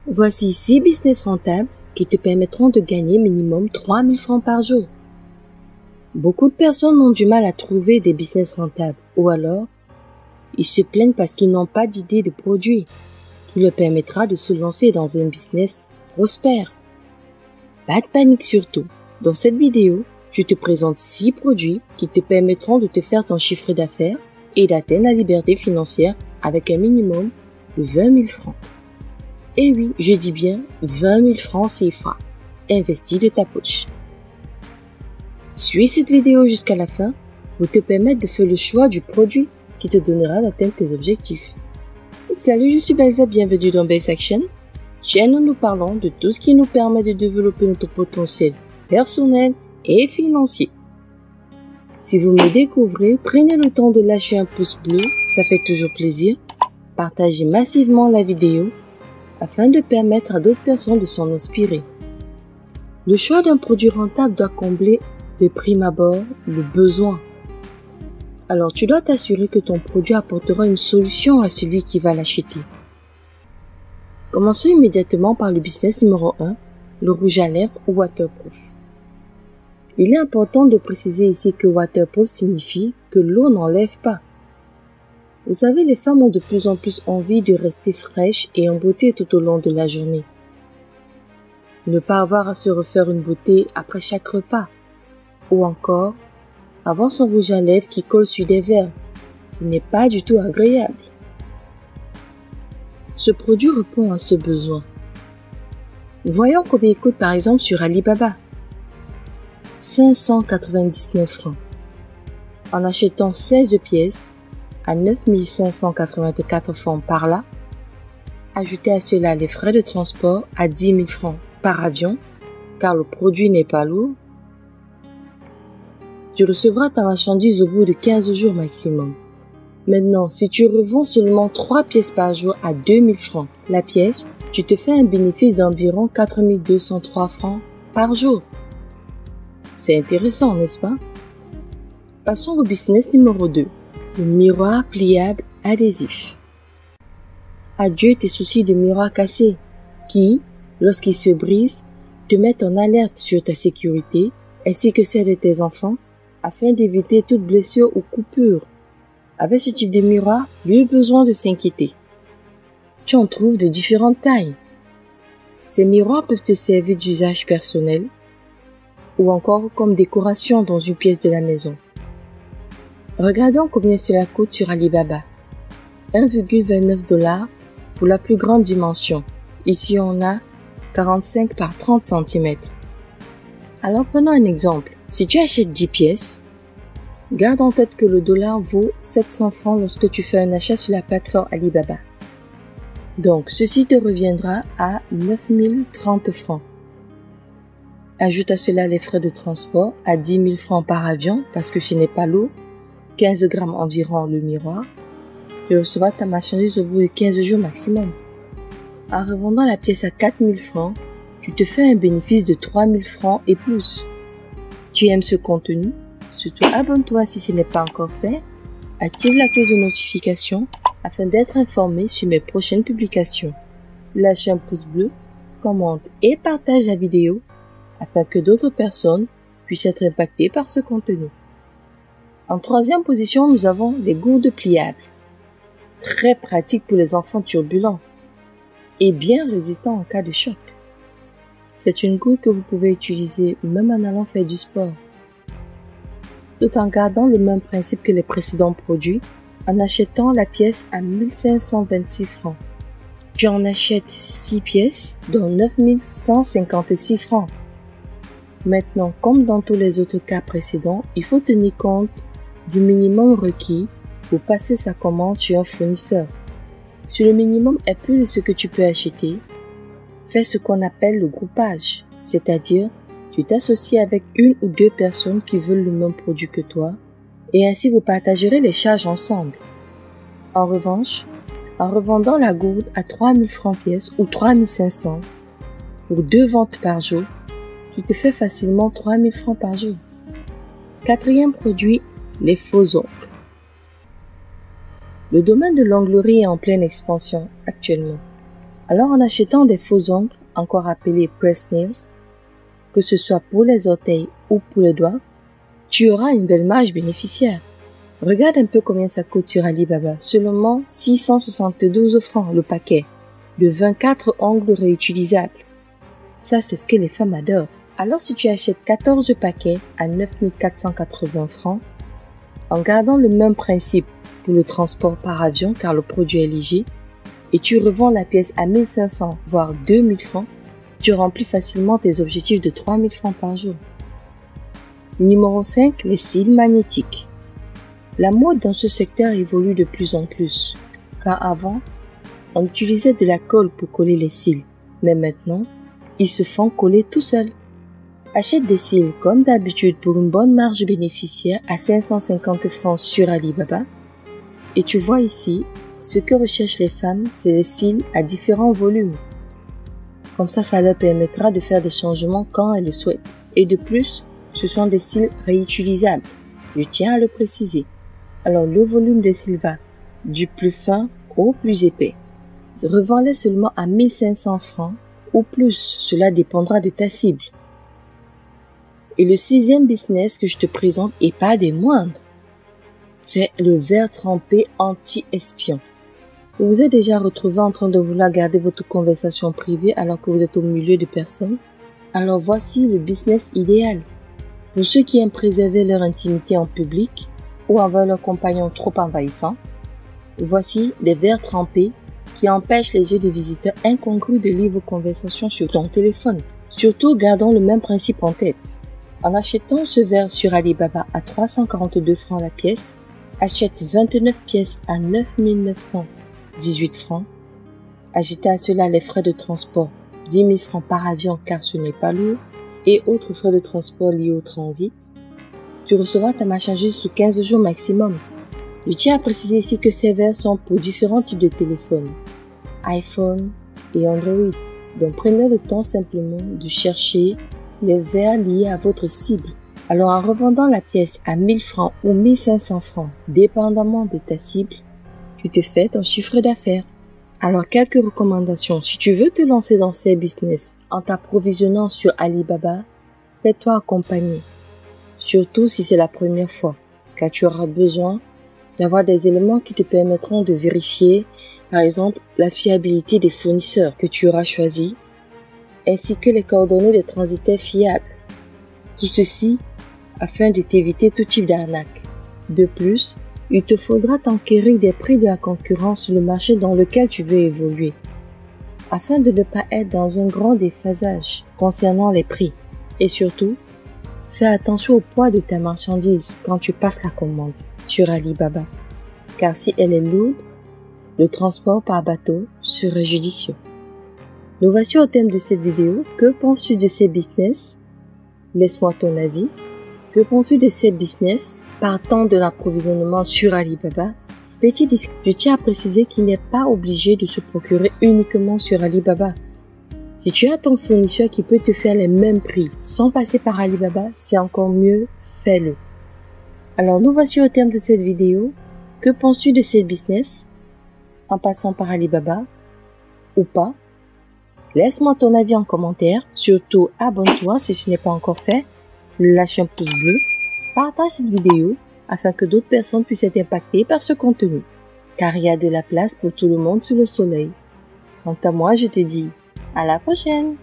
Voici 6 business rentables qui te permettront de gagner minimum 3 000 francs par jour. Beaucoup de personnes ont du mal à trouver des business rentables ou alors ils se plaignent parce qu'ils n'ont pas d'idée de produit qui leur permettra de se lancer dans un business prospère. Pas de panique surtout. Dans cette vidéo, je te présente 6 produits qui te permettront de te faire ton chiffre d'affaires et d'atteindre la liberté financière avec un minimum de 20 000 francs. Et oui, je dis bien 20 000 francs CFA, investis de ta poche. Suis cette vidéo jusqu'à la fin pour te permettre de faire le choix du produit qui te donnera d'atteindre tes objectifs. Salut, je suis Belza, bienvenue dans Belz Action, chaîne où nous parlons de tout ce qui nous permet de développer notre potentiel personnel et financier. Si vous me découvrez, prenez le temps de lâcher un pouce bleu, ça fait toujours plaisir. Partagez massivement la vidéo afin de permettre à d'autres personnes de s'en inspirer. Le choix d'un produit rentable doit combler de prime abord le besoin. Alors tu dois t'assurer que ton produit apportera une solution à celui qui va l'acheter. Commençons immédiatement par le business numéro 1, le rouge à lèvres ou waterproof. Il est important de préciser ici que waterproof signifie que l'eau n'enlève pas. Vous savez, les femmes ont de plus en plus envie de rester fraîches et en beauté tout au long de la journée. Ne pas avoir à se refaire une beauté après chaque repas. Ou encore, avoir son rouge à lèvres qui colle sur des verres, qui n'est pas du tout agréable. Ce produit répond à ce besoin. Voyons combien il coûte par exemple sur Alibaba. 599 francs. En achetant 16 pièces à 9 584 francs par là, ajoutez à cela les frais de transport à 10 000 francs par avion, car le produit n'est pas lourd, tu recevras ta marchandise au bout de 15 jours maximum. Maintenant, si tu revends seulement 3 pièces par jour à 2 000 francs la pièce, tu te fais un bénéfice d'environ 4 203 francs par jour. C'est intéressant, n'est-ce pas? Passons au business numéro 2, le miroir pliable adhésif. Adieu tes soucis de miroir cassé qui, lorsqu'ils se brisent, te mettent en alerte sur ta sécurité ainsi que celle de tes enfants afin d'éviter toute blessure ou coupure. Avec ce type de miroir, plus besoin de s'inquiéter. Tu en trouves de différentes tailles. Ces miroirs peuvent te servir d'usage personnel ou encore comme décoration dans une pièce de la maison. Regardons combien cela coûte sur Alibaba. 1,29 $ pour la plus grande dimension. Ici, on a 45 par 30 cm. Alors, prenons un exemple. Si tu achètes 10 pièces, garde en tête que le dollar vaut 700 francs lorsque tu fais un achat sur la plateforme Alibaba. Donc, ceci te reviendra à 9 030 francs. Ajoute à cela les frais de transport à 10 000 francs par avion parce que ce n'est pas lourd, 15 grammes environ le miroir. Tu recevras ta marchandise au bout de 15 jours maximum. En revendant la pièce à 4 000 francs, tu te fais un bénéfice de 3 000 francs et plus. Tu aimes ce contenu? Surtout abonne-toi si ce n'est pas encore fait. Active la cloche de notification afin d'être informé sur mes prochaines publications. Lâche un pouce bleu, commente et partage la vidéo afin que d'autres personnes puissent être impactées par ce contenu. En troisième position, nous avons les gourdes pliables. Très pratiques pour les enfants turbulents et bien résistants en cas de choc. C'est une gourde que vous pouvez utiliser même en allant faire du sport. Tout en gardant le même principe que les précédents produits, en achetant la pièce à 1526 francs. Tu en achètes 6 pièces, dont 9 156 francs. Maintenant, comme dans tous les autres cas précédents, il faut tenir compte du minimum requis pour passer sa commande chez un fournisseur. Si le minimum est plus de ce que tu peux acheter, fais ce qu'on appelle le groupage, c'est-à-dire tu t'associes avec une ou deux personnes qui veulent le même produit que toi et ainsi vous partagerez les charges ensemble. En revanche, en revendant la gourde à 3 000 francs pièce ou 3 500 pour 2 ventes par jour, tu te fais facilement 3 000 francs par jour. Quatrième produit, les faux ongles. Le domaine de l'onglerie est en pleine expansion actuellement. Alors en achetant des faux ongles, encore appelés press nails, que ce soit pour les orteils ou pour les doigts, tu auras une belle marge bénéficiaire. Regarde un peu combien ça coûte sur Alibaba, seulement 672 francs le paquet, de 24 ongles réutilisables. Ça, c'est ce que les femmes adorent. Alors si tu achètes 14 paquets à 9480 francs, en gardant le même principe pour le transport par avion car le produit est léger, et tu revends la pièce à 1500 voire 2000 francs, tu remplis facilement tes objectifs de 3000 francs par jour. Numéro 5, les cils magnétiques. La mode dans ce secteur évolue de plus en plus, car avant, on utilisait de la colle pour coller les cils, mais maintenant, ils se font coller tout seuls. Achète des cils comme d'habitude pour une bonne marge bénéficiaire à 550 francs sur Alibaba, et tu vois ici, ce que recherchent les femmes, c'est les cils à différents volumes. Comme ça leur permettra de faire des changements quand elles le souhaitent. Et de plus, ce sont des cils réutilisables. Je tiens à le préciser. Alors le volume des cils va du plus fin au plus épais. Revends-les seulement à 1500 francs ou plus, cela dépendra de ta cible. Et le 6e business que je te présente et pas des moindres, c'est le verre trempé anti-espion. Vous vous êtes déjà retrouvé en train de vouloir garder votre conversation privée alors que vous êtes au milieu de personnes? Alors voici le business idéal. Pour ceux qui aiment préserver leur intimité en public ou avoir leur compagnon trop envahissant, voici des verres trempés qui empêchent les yeux des visiteurs incongrus de lire vos conversations sur ton téléphone. Surtout, gardons le même principe en tête. En achetant ce verre sur Alibaba à 342 francs la pièce, achète 29 pièces à 9918 francs. Ajoutez à cela les frais de transport, 10 000 francs par avion car ce n'est pas lourd, et autres frais de transport liés au transit. Tu recevras ta marchandise sous 15 jours maximum. Je tiens à préciser ici que ces verres sont pour différents types de téléphones, iPhone et Android. Donc prenez le temps simplement de chercher les verres liés à votre cible. Alors en revendant la pièce à 1000 francs ou 1500 francs, dépendamment de ta cible, tu te fais ton chiffre d'affaires. Alors quelques recommandations. Si tu veux te lancer dans ces business en t'approvisionnant sur Alibaba, fais-toi accompagner. Surtout si c'est la première fois, car tu auras besoin d'avoir des éléments qui te permettront de vérifier, par exemple, la fiabilité des fournisseurs que tu auras choisis, ainsi que les coordonnées des transitaires fiables. Tout ceci afin de t'éviter tout type d'arnaque. De plus, il te faudra t'enquérir des prix de la concurrence sur le marché dans lequel tu veux évoluer, afin de ne pas être dans un grand déphasage concernant les prix. Et surtout, fais attention au poids de ta marchandise quand tu passes la commande sur Alibaba, car si elle est lourde, le transport par bateau serait judicieux. Nous voici au thème de cette vidéo. Que penses-tu de ces business? Laisse-moi ton avis. Que penses-tu de ces business partant de l'approvisionnement sur Alibaba? Petit disque, je tiens à préciser qu'il n'est pas obligé de se procurer uniquement sur Alibaba. Si tu as ton fournisseur qui peut te faire les mêmes prix sans passer par Alibaba, c'est encore mieux, fais-le. Alors nous voici au terme de cette vidéo. Que penses-tu de ces business en passant par Alibaba ou pas? Laisse-moi ton avis en commentaire. Surtout, abonne-toi si ce n'est pas encore fait. Lâche un pouce bleu. Partage cette vidéo afin que d'autres personnes puissent être impactées par ce contenu. Car il y a de la place pour tout le monde sous le soleil. Quant à moi, je te dis à la prochaine!